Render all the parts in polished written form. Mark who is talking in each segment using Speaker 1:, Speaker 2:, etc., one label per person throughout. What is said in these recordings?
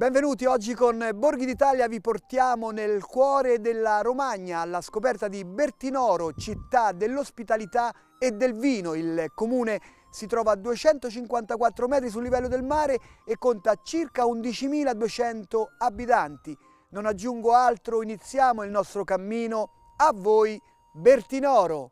Speaker 1: Benvenuti, oggi con Borghi d'Italia vi portiamo nel cuore della Romagna alla scoperta di Bertinoro, città dell'ospitalità e del vino. Il comune si trova a 254 metri sul livello del mare e conta circa 11.200 abitanti. Non aggiungo altro, iniziamo il nostro cammino. A voi Bertinoro!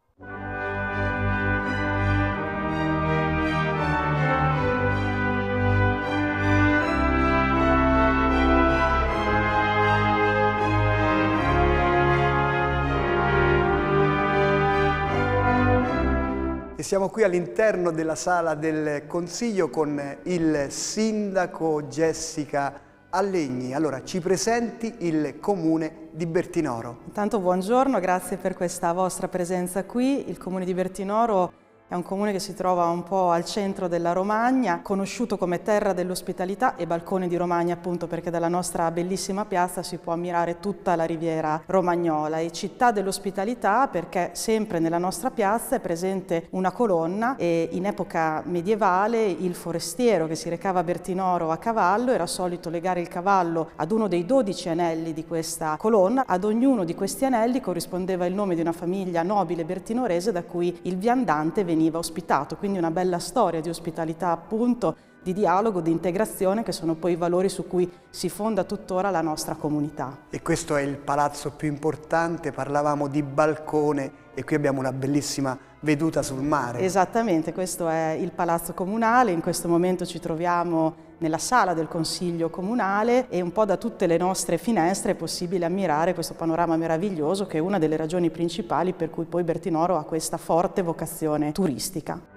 Speaker 1: E siamo qui all'interno della sala del Consiglio con il sindaco Jessica Allegni. Allora, ci presenti il comune di Bertinoro.
Speaker 2: Intanto buongiorno, grazie per questa vostra presenza qui. Il comune di Bertinoro è un comune che si trova un po' al centro della Romagna, conosciuto come terra dell'ospitalità e balcone di Romagna, appunto perché dalla nostra bellissima piazza si può ammirare tutta la riviera romagnola, e città dell'ospitalità perché sempre nella nostra piazza è presente una colonna e in epoca medievale il forestiero che si recava a Bertinoro a cavallo era solito legare il cavallo ad uno dei 12 anelli di questa colonna. Ad ognuno di questi anelli corrispondeva il nome di una famiglia nobile bertinorese da cui il viandante veniva ospitato, quindi una bella storia di ospitalità, appunto, di dialogo, di integrazione, che sono poi i valori su cui si fonda tuttora la nostra comunità.
Speaker 1: E questo è il palazzo più importante, parlavamo di balcone e qui abbiamo una bellissima veduta sul mare.
Speaker 2: Esattamente, questo è il palazzo comunale, in questo momento ci troviamo nella sala del Consiglio comunale e un po' da tutte le nostre finestre è possibile ammirare questo panorama meraviglioso, che è una delle ragioni principali per cui poi Bertinoro ha questa forte vocazione turistica.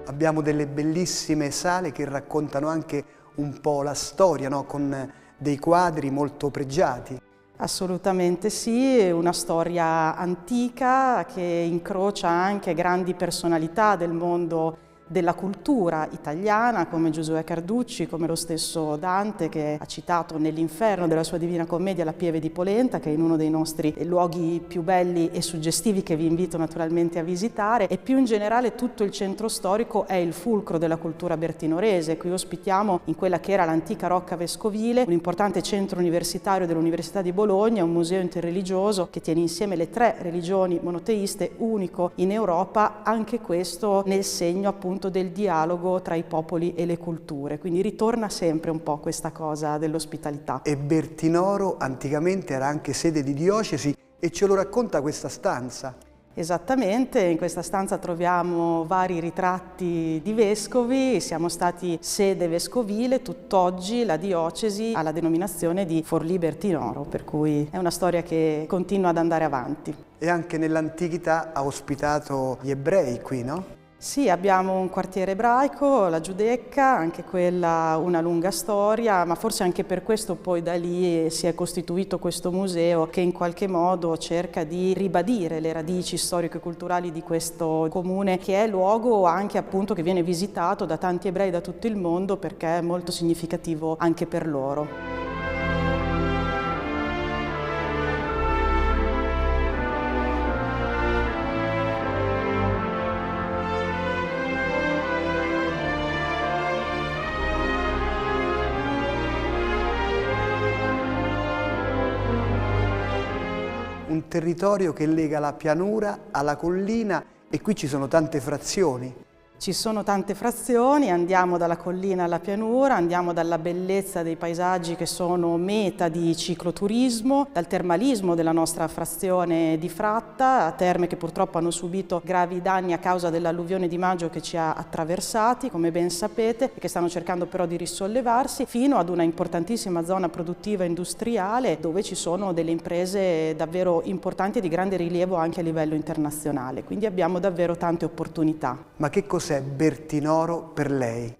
Speaker 1: Abbiamo delle bellissime sale che raccontano anche un po' la storia, no? Con dei quadri molto pregiati.
Speaker 2: Assolutamente sì, è una storia antica che incrocia anche grandi personalità del mondo della cultura italiana come Giosuè Carducci, come lo stesso Dante, che ha citato nell'Inferno della sua Divina Commedia la Pieve di Polenta, che è in uno dei nostri luoghi più belli e suggestivi che vi invito naturalmente a visitare, e più in generale tutto il centro storico è il fulcro della cultura bertinorese. Qui ospitiamo in quella che era l'antica Rocca Vescovile, un importante centro universitario dell'Università di Bologna, un museo interreligioso che tiene insieme le 3 religioni monoteiste, unico in Europa, anche questo nel segno appunto del dialogo tra i popoli e le culture, quindi ritorna sempre un po' questa cosa dell'ospitalità.
Speaker 1: E Bertinoro anticamente era anche sede di diocesi e ce lo racconta questa stanza.
Speaker 2: Esattamente, in questa stanza troviamo vari ritratti di vescovi, siamo stati sede vescovile, tutt'oggi la diocesi ha la denominazione di Forlì-Bertinoro, per cui è una storia che continua ad andare avanti.
Speaker 1: E anche nell'antichità ha ospitato gli ebrei qui, no?
Speaker 2: Sì, abbiamo un quartiere ebraico, la Giudecca, anche quella una lunga storia, ma forse anche per questo poi da lì si è costituito questo museo che in qualche modo cerca di ribadire le radici storico-culturali di questo comune, che è luogo anche appunto che viene visitato da tanti ebrei da tutto il mondo perché è molto significativo anche per loro.
Speaker 1: Un territorio che lega la pianura alla collina e qui ci sono tante frazioni.
Speaker 2: Ci sono tante frazioni, andiamo dalla collina alla pianura, andiamo dalla bellezza dei paesaggi che sono meta di cicloturismo, dal termalismo della nostra frazione di Fratta, terme che purtroppo hanno subito gravi danni a causa dell'alluvione di maggio che ci ha attraversati, come ben sapete, e che stanno cercando però di risollevarsi, fino ad una importantissima zona produttiva industriale dove ci sono delle imprese davvero importanti e di grande rilievo anche a livello internazionale. Quindi abbiamo davvero tante opportunità.
Speaker 1: Ma che cos'è Bertinoro per lei?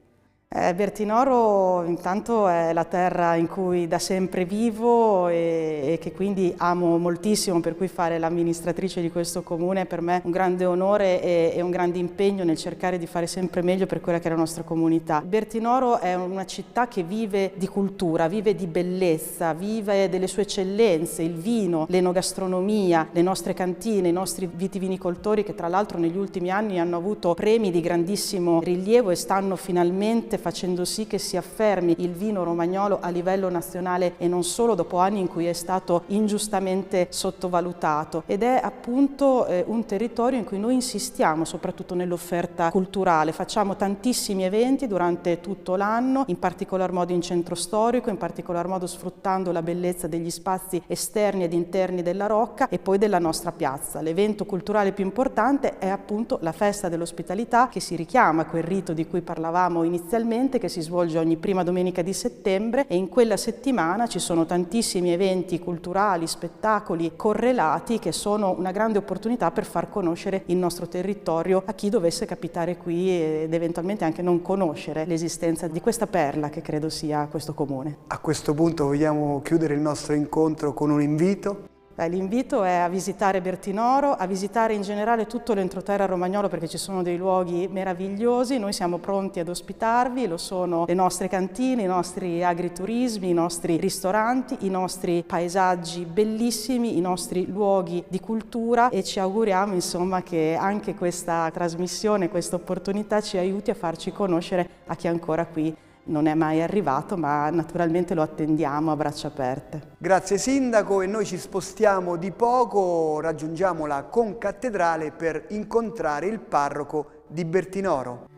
Speaker 2: Bertinoro intanto è la terra in cui da sempre vivo e che quindi amo moltissimo, per cui fare l'amministratrice di questo comune è per me un grande onore e un grande impegno nel cercare di fare sempre meglio per quella che è la nostra comunità. Bertinoro è una città che vive di cultura, vive di bellezza, vive delle sue eccellenze, il vino, l'enogastronomia, le nostre cantine, i nostri vitivinicoltori che tra l'altro negli ultimi anni hanno avuto premi di grandissimo rilievo e stanno finalmente facendo sì che si affermi il vino romagnolo a livello nazionale e non solo, dopo anni in cui è stato ingiustamente sottovalutato, ed è appunto un territorio in cui noi insistiamo soprattutto nell'offerta culturale. Facciamo tantissimi eventi durante tutto l'anno, in particolar modo in centro storico, in particolar modo sfruttando la bellezza degli spazi esterni ed interni della Rocca e poi della nostra piazza. L'evento culturale più importante è appunto la festa dell'ospitalità, che si richiama a quel rito di cui parlavamo inizialmente, che si svolge ogni prima domenica di settembre, e in quella settimana ci sono tantissimi eventi culturali, spettacoli correlati che sono una grande opportunità per far conoscere il nostro territorio a chi dovesse capitare qui ed eventualmente anche non conoscere l'esistenza di questa perla che credo sia questo comune.
Speaker 1: A questo punto vogliamo chiudere il nostro incontro con un invito.
Speaker 2: L'invito è a visitare Bertinoro, a visitare in generale tutto l'entroterra romagnolo, perché ci sono dei luoghi meravigliosi. Noi siamo pronti ad ospitarvi, lo sono le nostre cantine, i nostri agriturismi, i nostri ristoranti, i nostri paesaggi bellissimi, i nostri luoghi di cultura, e ci auguriamo insomma che anche questa trasmissione, questa opportunità ci aiuti a farci conoscere a chi ancora qui non è mai arrivato, ma naturalmente lo attendiamo a braccia aperte.
Speaker 1: Grazie Sindaco, e noi ci spostiamo di poco, raggiungiamo la concattedrale per incontrare il parroco di Bertinoro.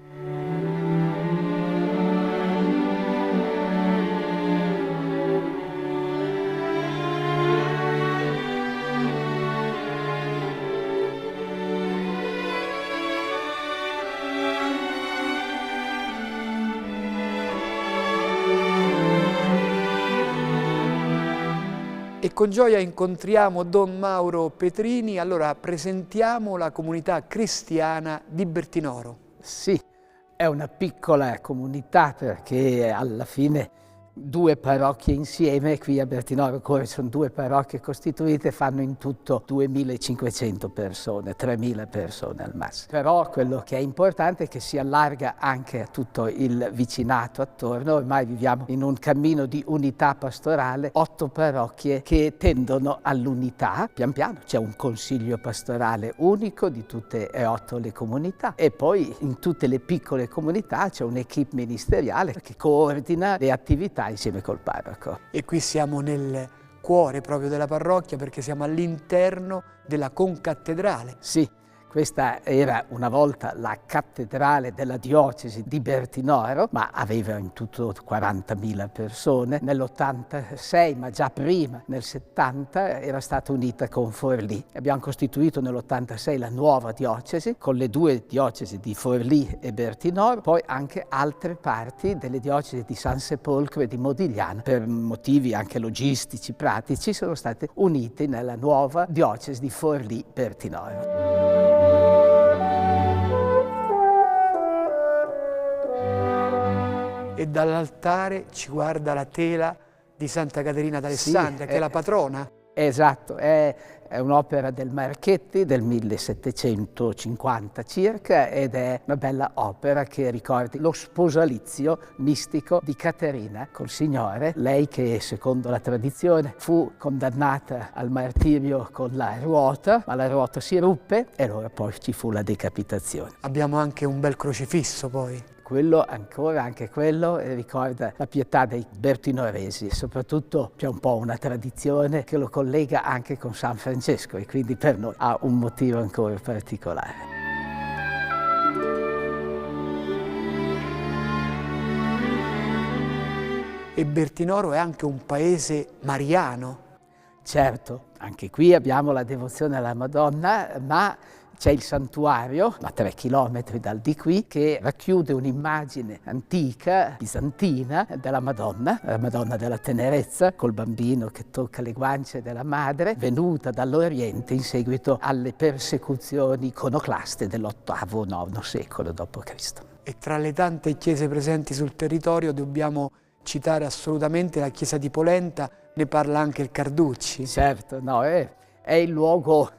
Speaker 1: E con gioia incontriamo Don Mauro Petrini. Allora presentiamo la comunità cristiana di Bertinoro.
Speaker 3: Sì, è una piccola comunità perché alla fine due parrocchie insieme, qui a Bertinoro sono due parrocchie costituite, fanno in tutto 2500 persone, 3000 persone al massimo. Però quello che è importante è che si allarga anche a tutto il vicinato attorno. Ormai viviamo in un cammino di unità pastorale, 8 parrocchie che tendono all'unità. Pian piano c'è un consiglio pastorale unico di tutte e 8 le comunità, e poi in tutte le piccole comunità c'è un'equipe ministeriale che coordina le attività insieme col parroco.
Speaker 1: E qui siamo nel cuore proprio della parrocchia, perché siamo all'interno della concattedrale.
Speaker 3: Sì, questa era una volta la cattedrale della diocesi di Bertinoro, ma aveva in tutto 40.000 persone. Nell'86, ma già prima, nel 70, era stata unita con Forlì. Abbiamo costituito nell'86 la nuova diocesi, con le due diocesi di Forlì e Bertinoro, poi anche altre parti delle diocesi di San Sepolcro e di Modigliano, per motivi anche logistici, pratici, sono state unite nella nuova diocesi di Forlì-Bertinoro.
Speaker 1: E dall'altare ci guarda la tela di Santa Caterina d'Alessandria,
Speaker 3: Sì,
Speaker 1: che è la patrona.
Speaker 3: Esatto, è un'opera del Marchetti del 1750 circa, ed è una bella opera che ricorda lo sposalizio mistico di Caterina col Signore, lei che secondo la tradizione fu condannata al martirio con la ruota, ma la ruota si ruppe e allora poi ci fu la decapitazione.
Speaker 1: Abbiamo anche un bel crocifisso poi.
Speaker 3: Quello ancora, anche quello ricorda la pietà dei bertinoresi, soprattutto c'è un po' una tradizione che lo collega anche con San Francesco, e quindi per noi ha un motivo ancora particolare.
Speaker 1: e Bertinoro è anche un paese mariano.
Speaker 3: Certo, anche qui abbiamo la devozione alla Madonna, ma c'è il santuario a 3 chilometri dal di qui che racchiude un'immagine antica, bizantina, della Madonna, la Madonna della Tenerezza, col bambino che tocca le guance della madre, venuta dall'Oriente in seguito alle persecuzioni iconoclaste dell'VIII-IX secolo d.C.
Speaker 1: E tra le tante chiese presenti sul territorio dobbiamo citare assolutamente la chiesa di Polenta, ne parla anche il Carducci.
Speaker 3: Certo, no, è il luogo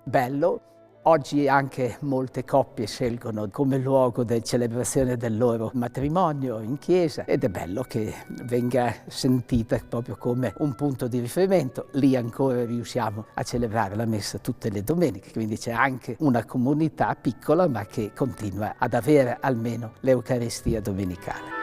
Speaker 3: bello. Oggi anche molte coppie scelgono come luogo di celebrazione del loro matrimonio in chiesa ed è bello che venga sentita proprio come un punto di riferimento. Lì ancora riusciamo a celebrare la messa tutte le domeniche, quindi c'è anche una comunità piccola ma che continua ad avere almeno l'Eucaristia domenicale.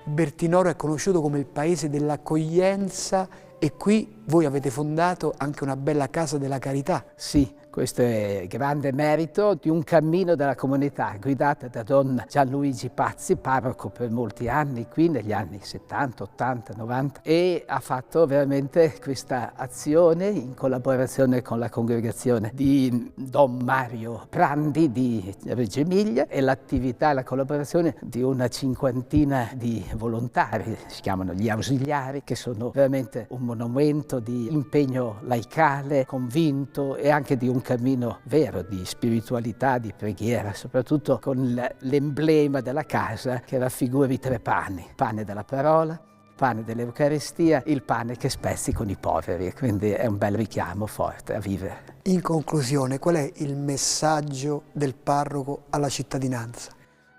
Speaker 1: Bertinoro è conosciuto come il paese dell'accoglienza e qui voi avete fondato anche una bella casa della carità.
Speaker 3: Sì, questo è grande merito di un cammino della comunità guidata da Don Gianluigi Pazzi, parroco per molti anni qui negli anni 70, 80, 90 e ha fatto veramente questa azione in collaborazione con la congregazione di Don Mario Prandi di Reggio Emilia e l'attività e la collaborazione di una cinquantina di volontari, si chiamano gli ausiliari, che sono veramente un monumento di impegno laicale, convinto e anche di un cammino vero di spiritualità, di preghiera, soprattutto con l'emblema della casa che raffigura i 3 pani, pane della parola, pane dell'Eucaristia, il pane che spezzi con i poveri, quindi è un bel richiamo forte a vivere.
Speaker 1: In conclusione, qual è il messaggio del parroco alla cittadinanza?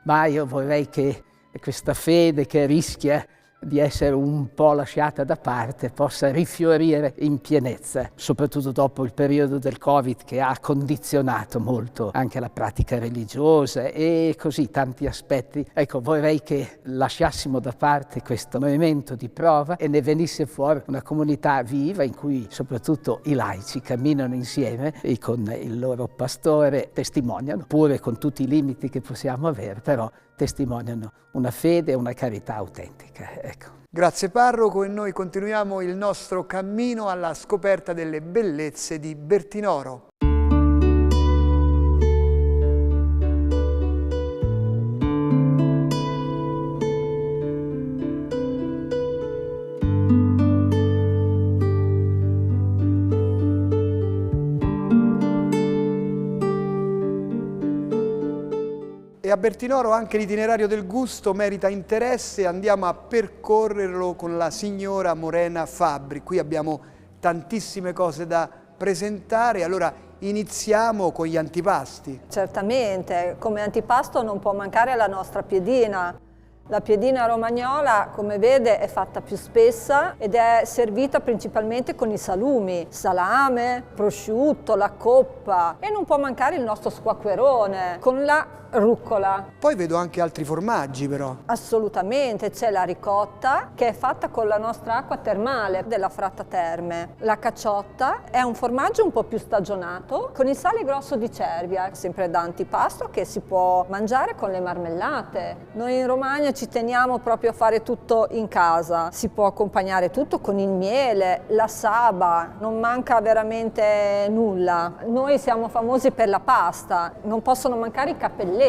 Speaker 3: Ma io vorrei che questa fede che rischia di essere un po' lasciata da parte possa rifiorire in pienezza, soprattutto dopo il periodo del Covid che ha condizionato molto anche la pratica religiosa e così tanti aspetti. Ecco, vorrei che lasciassimo da parte questo momento di prova e ne venisse fuori una comunità viva in cui soprattutto i laici camminano insieme e con il loro pastore testimoniano, pure con tutti i limiti che possiamo avere, però testimoniano una fede e una carità autentica. Ecco.
Speaker 1: Grazie parroco e noi continuiamo il nostro cammino alla scoperta delle bellezze di Bertinoro. E a Bertinoro anche l'itinerario del gusto merita interesse, andiamo a percorrerlo con la signora Morena Fabbri. Qui abbiamo tantissime cose da presentare, allora iniziamo con gli antipasti.
Speaker 4: Certamente, come antipasto non può mancare la nostra piedina. La piedina romagnola, come vede, è fatta più spessa ed è servita principalmente con i salumi, salame, prosciutto, la coppa e non può mancare il nostro squacquerone con la rucola.
Speaker 1: Poi vedo anche altri formaggi però.
Speaker 4: Assolutamente, c'è la ricotta che è fatta con la nostra acqua termale della Fratta Terme. La cacciotta è un formaggio un po' più stagionato con il sale grosso di Cervia, sempre da antipasto che si può mangiare con le marmellate. Noi in Romagna ci teniamo proprio a fare tutto in casa, si può accompagnare tutto con il miele, la saba, non manca veramente nulla. Noi siamo famosi per la pasta, non possono mancare i cappelletti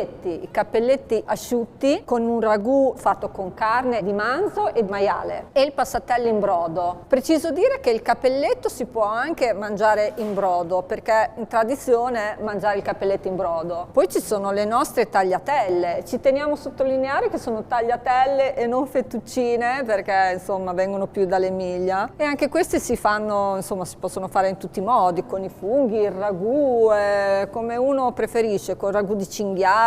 Speaker 4: asciutti con un ragù fatto con carne di manzo e maiale e il passatello in brodo. Preciso dire che il cappelletto si può anche mangiare in brodo perché in tradizione è mangiare il cappelletto in brodo. Poi ci sono le nostre tagliatelle, ci teniamo a sottolineare che sono tagliatelle e non fettuccine perché insomma vengono più dall'Emilia e anche queste si fanno, insomma si possono fare in tutti i modi, con i funghi, il ragù, come uno preferisce, con ragù di cinghiale,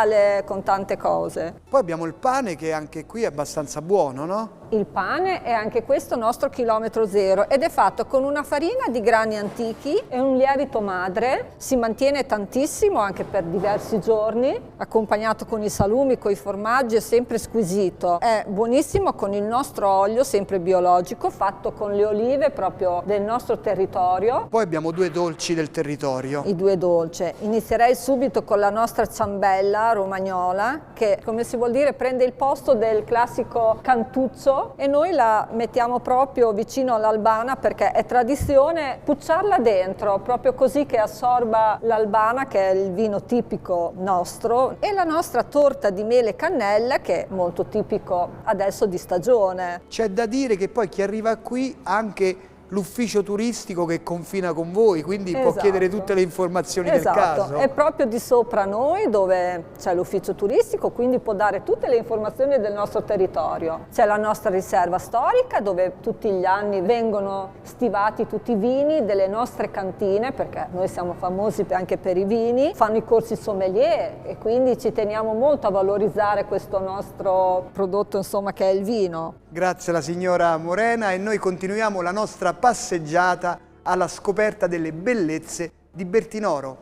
Speaker 4: con tante cose.
Speaker 1: Poi abbiamo il pane che anche qui è abbastanza buono, no?
Speaker 4: Il pane è anche questo nostro chilometro zero ed è fatto con una farina di grani antichi e un lievito madre, si mantiene tantissimo anche per diversi giorni, accompagnato con i salumi, con i formaggi, è sempre squisito. È buonissimo con il nostro olio, sempre biologico, fatto con le olive proprio del nostro territorio.
Speaker 1: Poi abbiamo due dolci del territorio.
Speaker 4: I due dolci. Inizierei subito con la nostra ciambella romagnola, che come si vuol dire prende il posto del classico cantuccio e noi la mettiamo proprio vicino all'albana perché è tradizione pucciarla dentro, proprio così che assorba l'albana, che è il vino tipico nostro, e la nostra torta di mele e cannella, che è molto tipico adesso di stagione.
Speaker 1: C'è da dire che poi chi arriva qui ha anche l'ufficio turistico che confina con voi, quindi può chiedere tutte le informazioni del caso.
Speaker 4: È proprio di sopra noi dove c'è l'ufficio turistico, quindi può dare tutte le informazioni del nostro territorio. C'è la nostra riserva storica dove tutti gli anni vengono stivati tutti i vini delle nostre cantine, perché noi siamo famosi anche per i vini, fanno i corsi sommelier e quindi ci teniamo molto a valorizzare questo nostro prodotto, insomma, che è il vino.
Speaker 1: Grazie alla signora Morena e noi continuiamo la nostra passeggiata alla scoperta delle bellezze di Bertinoro.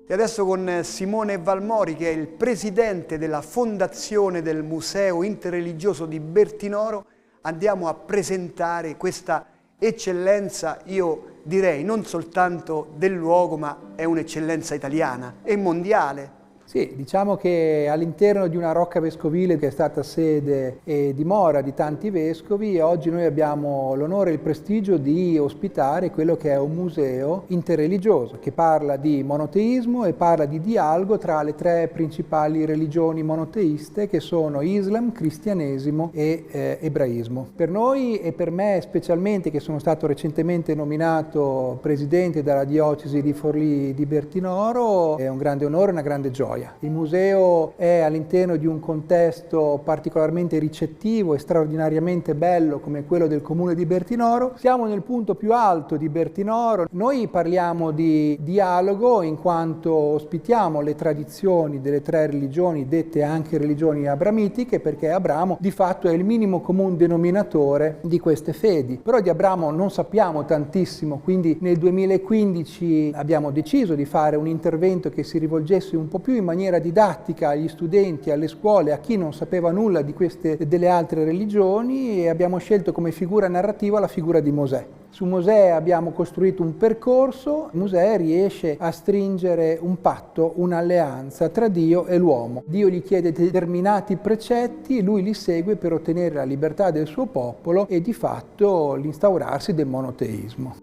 Speaker 1: E adesso con Simone Valmori, che è il presidente della fondazione del Museo Interreligioso di Bertinoro, andiamo a presentare questa eccellenza, io direi non soltanto del luogo, ma è un'eccellenza italiana e mondiale.
Speaker 5: Sì, diciamo che all'interno di una rocca vescovile che è stata sede e dimora di tanti vescovi, oggi noi abbiamo l'onore e il prestigio di ospitare quello che è un museo interreligioso che parla di monoteismo e parla di dialogo tra le tre principali religioni monoteiste che sono Islam, Cristianesimo e Ebraismo. Per noi e per me specialmente, che sono stato recentemente nominato presidente della diocesi di Forlì di Bertinoro, è un grande onore e una grande gioia. Il museo è all'interno di un contesto particolarmente ricettivo e straordinariamente bello come quello del comune di Bertinoro. Siamo nel punto più alto di Bertinoro. Noi parliamo di dialogo in quanto ospitiamo le tradizioni delle tre religioni, dette anche religioni abramitiche, perché Abramo di fatto è il minimo comune denominatore di queste fedi. Però di Abramo non sappiamo tantissimo, quindi nel 2015 abbiamo deciso di fare un intervento che si rivolgesse un po' più in maniera didattica agli studenti, alle scuole, a chi non sapeva nulla di queste delle altre religioni, e abbiamo scelto come figura narrativa la figura di Mosè. Su Mosè abbiamo costruito un percorso. Mosè riesce a stringere un patto, un'alleanza tra Dio e l'uomo. Dio gli chiede determinati precetti, lui li segue per ottenere la libertà del suo popolo e di fatto l'instaurarsi del monoteismo.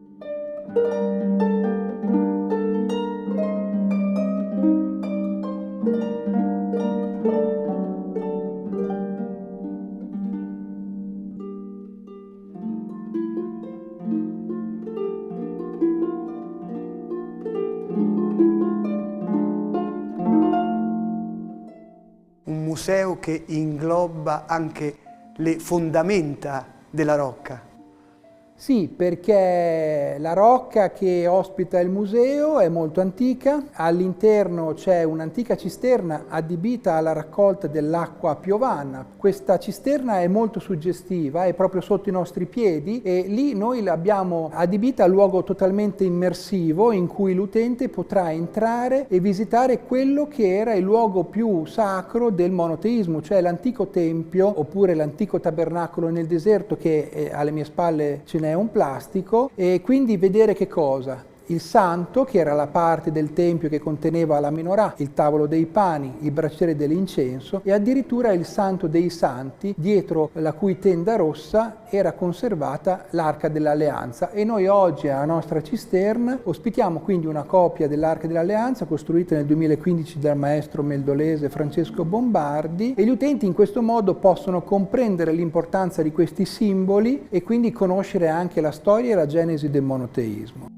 Speaker 1: Un museo che ingloba anche le fondamenta della rocca.
Speaker 5: Sì, perché la rocca che ospita il museo è molto antica, all'interno c'è un'antica cisterna adibita alla raccolta dell'acqua piovana. Questa cisterna è molto suggestiva, è proprio sotto i nostri piedi e lì noi l'abbiamo adibita a luogo totalmente immersivo in cui l'utente potrà entrare e visitare quello che era il luogo più sacro del monoteismo, cioè l'antico tempio oppure l'antico tabernacolo nel deserto che alle mie spalle ce n'è un plastico, e quindi vedere che cosa? Il santo, che era la parte del tempio che conteneva la menorah, il tavolo dei pani, il braciere dell'incenso, e addirittura il santo dei santi, dietro la cui tenda rossa era conservata l'arca dell'alleanza. E noi oggi alla nostra cisterna ospitiamo quindi una copia dell'arca dell'alleanza costruita nel 2015 dal maestro meldolese Francesco Bombardi, e gli utenti in questo modo possono comprendere l'importanza di questi simboli e quindi conoscere anche la storia e la genesi del monoteismo.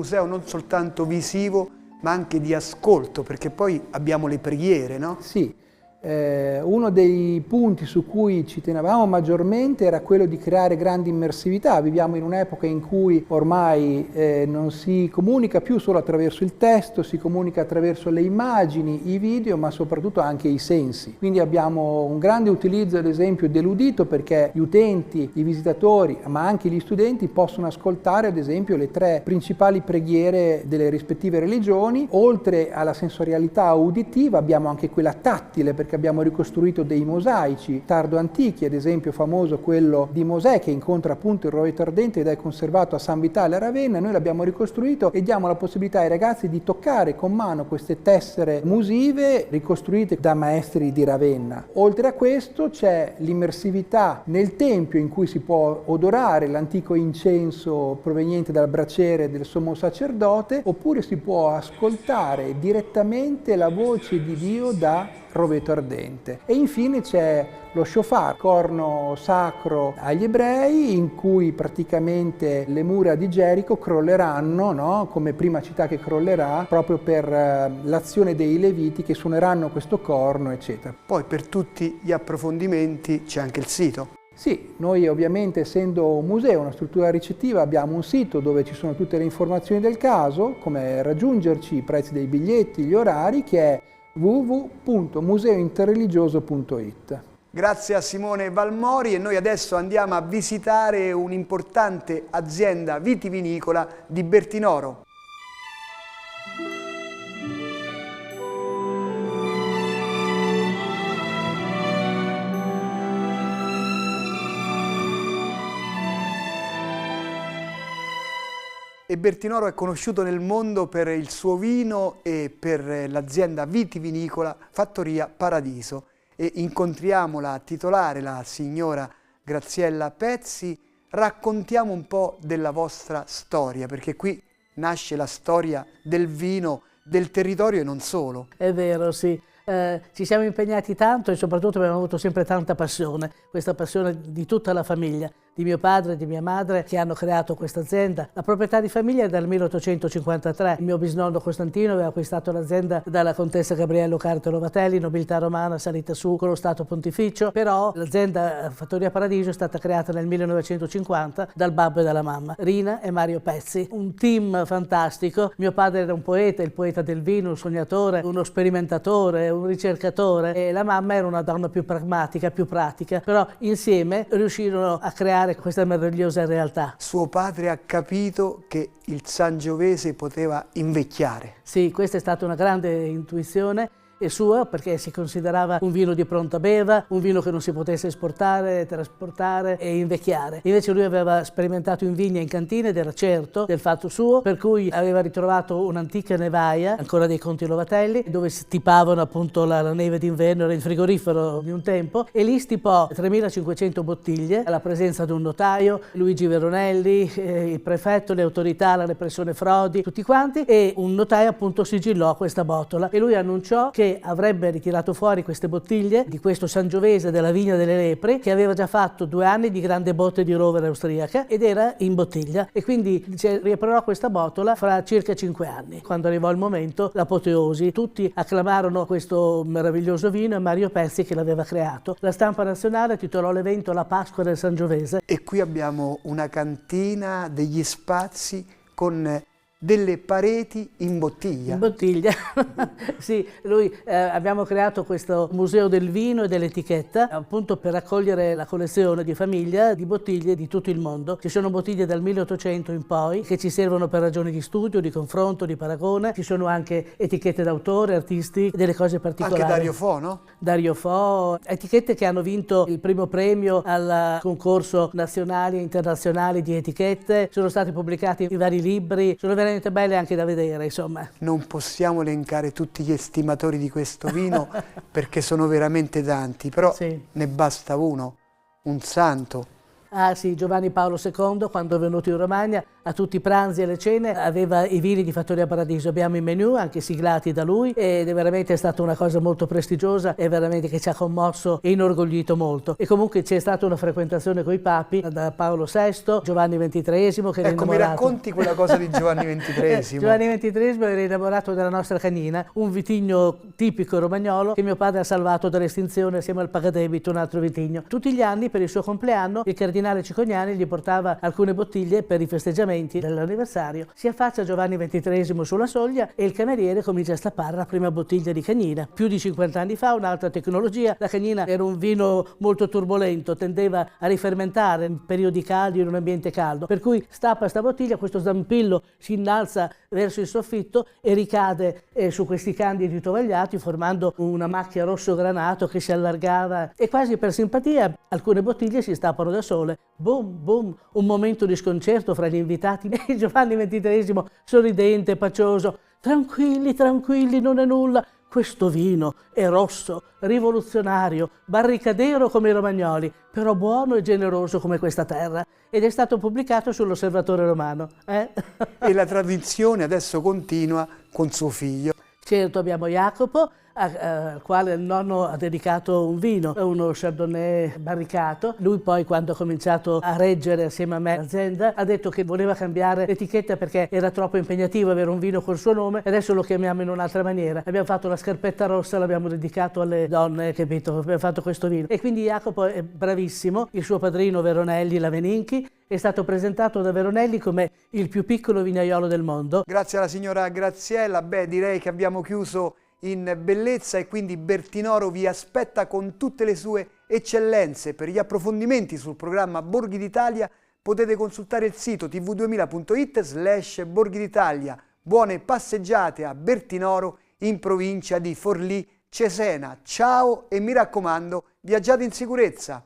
Speaker 1: museo non soltanto visivo, ma anche di ascolto, perché poi abbiamo le preghiere, no?
Speaker 5: Sì. Uno dei punti su cui ci tenevamo maggiormente era quello di creare grandi immersività. Viviamo in un'epoca in cui ormai non si comunica più solo attraverso il testo, si comunica attraverso le immagini, i video, ma soprattutto anche i sensi. Quindi abbiamo un grande utilizzo, ad esempio, dell'udito, perché gli utenti, i visitatori, ma anche gli studenti possono ascoltare, ad esempio, le 3 principali preghiere delle rispettive religioni. Oltre alla sensorialità uditiva abbiamo anche quella tattile, perché abbiamo ricostruito dei mosaici tardo antichi, ad esempio famoso quello di Mosè che incontra appunto il roveto ardente ed è conservato a San Vitale a Ravenna. Noi l'abbiamo ricostruito e diamo la possibilità ai ragazzi di toccare con mano queste tessere musive ricostruite da maestri di Ravenna. Oltre a questo c'è l'immersività nel tempio, in cui si può odorare l'antico incenso proveniente dal braciere del sommo sacerdote, oppure si può ascoltare direttamente la voce di Dio da roveto ardente. E infine c'è lo shofar, corno sacro agli ebrei, in cui praticamente le mura di Gerico crolleranno, no? Come prima città che crollerà, proprio per l'azione dei Leviti che suoneranno questo corno, eccetera.
Speaker 1: Poi per tutti gli approfondimenti c'è anche il sito.
Speaker 5: Sì, noi ovviamente, essendo un museo, una struttura ricettiva, abbiamo un sito dove ci sono tutte le informazioni del caso, come raggiungerci, i prezzi dei biglietti, gli orari, che è www.museointerreligioso.it.
Speaker 1: Grazie a Simone Valmori, e noi adesso andiamo a visitare un'importante azienda vitivinicola di Bertinoro. E Bertinoro è conosciuto nel mondo per il suo vino e per l'azienda vitivinicola Fattoria Paradiso. E incontriamo la titolare, la signora Graziella Pezzi. Raccontiamo un po' della vostra storia, perché qui nasce la storia del vino, del territorio e non solo.
Speaker 6: È vero, sì. Ci siamo impegnati tanto e soprattutto abbiamo avuto sempre tanta passione, questa passione di tutta la famiglia, di mio padre e di mia madre, che hanno creato questa azienda. La proprietà di famiglia è dal 1853. Il mio bisnonno Costantino aveva acquistato l'azienda dalla contessa Gabriello Cartolo Vatelli, nobiltà romana salita su con lo Stato Pontificio, però l'azienda Fattoria Paradiso è stata creata nel 1950 dal babbo e dalla mamma, Rina e Mario Pezzi. Un team fantastico. Mio padre era un poeta, il poeta del vino, un sognatore, uno sperimentatore, un ricercatore, e la mamma era una donna più pragmatica, più pratica, però insieme riuscirono a creare questa meravigliosa realtà.
Speaker 1: Suo padre ha capito che il Sangiovese poteva invecchiare.
Speaker 6: Sì, questa è stata una grande intuizione sua, perché si considerava un vino di pronta beva, un vino che non si potesse esportare, trasportare e invecchiare. Invece lui aveva sperimentato in vigna e in cantina ed era certo del fatto suo, per cui aveva ritrovato un'antica nevaia, ancora dei Conti Lovatelli, dove stipavano appunto la neve d'inverno, era il frigorifero di un tempo, e lì stipò 3.500 bottiglie alla presenza di un notaio, Luigi Veronelli, il prefetto, le autorità, la repressione frodi, tutti quanti, e un notaio appunto sigillò questa botola e lui annunciò che avrebbe ritirato fuori queste bottiglie di questo Sangiovese della Vigna delle Lepri, che aveva già fatto 2 anni di grande botte di rovere austriaca ed era in bottiglia, e quindi dice, riaprirò questa botola fra circa 5 anni. Quando arrivò il momento, l'apoteosi, tutti acclamarono questo meraviglioso vino e Mario Pezzi che l'aveva creato. La stampa nazionale titolò l'evento La Pasqua del Sangiovese.
Speaker 1: E qui abbiamo una cantina, degli spazi con delle pareti in bottiglia.
Speaker 6: In bottiglia, sì. Abbiamo creato questo museo del vino e dell'etichetta appunto per raccogliere la collezione di famiglia di bottiglie di tutto il mondo. Ci sono bottiglie dal 1800 in poi che ci servono per ragioni di studio, di confronto, di paragone. Ci sono anche etichette d'autore, artisti, delle cose particolari.
Speaker 1: Anche Dario Fo, no?
Speaker 6: Dario Fo, etichette che hanno vinto il primo premio al concorso nazionale e internazionale di etichette. Sono stati pubblicati i vari libri, sono veramente belle anche da vedere, insomma.
Speaker 1: Non possiamo elencare tutti gli estimatori di questo vino perché sono veramente tanti, però
Speaker 6: sì,
Speaker 1: ne basta uno, un santo.
Speaker 6: Ah sì, Giovanni Paolo II, quando è venuto in Romagna, a tutti i pranzi e le cene, aveva i vini di Fattoria Paradiso. Abbiamo i menù anche siglati da lui ed è veramente stata una cosa molto prestigiosa e veramente che ci ha commosso e inorgoglito molto. E comunque c'è stata una frequentazione con i papi, da Paolo VI, Giovanni XXIII, che era
Speaker 1: ecco,
Speaker 6: innamorato.
Speaker 1: mi racconti quella cosa di Giovanni XXIII?
Speaker 6: Giovanni XXIII era innamorato della nostra canina, un vitigno tipico romagnolo che mio padre ha salvato dall'estinzione assieme al Pagadebito, un altro vitigno. Tutti gli anni per il suo compleanno il cardinale Cicognani gli portava alcune bottiglie per i festeggiamenti dell'anniversario. Si affaccia Giovanni XXIII sulla soglia e il cameriere comincia a stappare la prima bottiglia di Cagnina. Più di 50 anni fa, un'altra tecnologia, la Cagnina era un vino molto turbolento, tendeva a rifermentare in periodi caldi, in un ambiente caldo, per cui stappa sta bottiglia, questo zampillo si innalza verso il soffitto e ricade su questi candidi tovagliati formando una macchia rosso granato che si allargava e quasi per simpatia alcune bottiglie si stappano da sole. Boom, boom, un momento di sconcerto fra gli invitati e Giovanni XXIII sorridente, pacioso. Tranquilli, tranquilli, non è nulla. Questo vino è rosso, rivoluzionario, barricadero come i romagnoli, però buono e generoso come questa terra. Ed è stato pubblicato sull'Osservatore Romano.
Speaker 1: E la tradizione adesso continua con suo figlio.
Speaker 6: Certo, abbiamo Jacopo, al quale il nonno ha dedicato un vino, uno Chardonnay barricato. Lui poi, quando ha cominciato a reggere assieme a me l'azienda, ha detto che voleva cambiare l'etichetta perché era troppo impegnativo avere un vino col suo nome, e adesso lo chiamiamo in un'altra maniera. Abbiamo fatto la scarpetta rossa, l'abbiamo dedicato alle donne, capito? Abbiamo fatto questo vino. E quindi Jacopo è bravissimo, il suo padrino Veronelli Laveninchi è stato presentato da Veronelli come il più piccolo vignaiolo del mondo.
Speaker 1: Grazie alla signora Graziella, direi che abbiamo chiuso in bellezza e quindi Bertinoro vi aspetta con tutte le sue eccellenze. Per gli approfondimenti sul programma Borghi d'Italia potete consultare il sito tv2000.it/Borghi d'Italia. Buone passeggiate a Bertinoro in provincia di Forlì Cesena. Ciao e mi raccomando, viaggiate in sicurezza!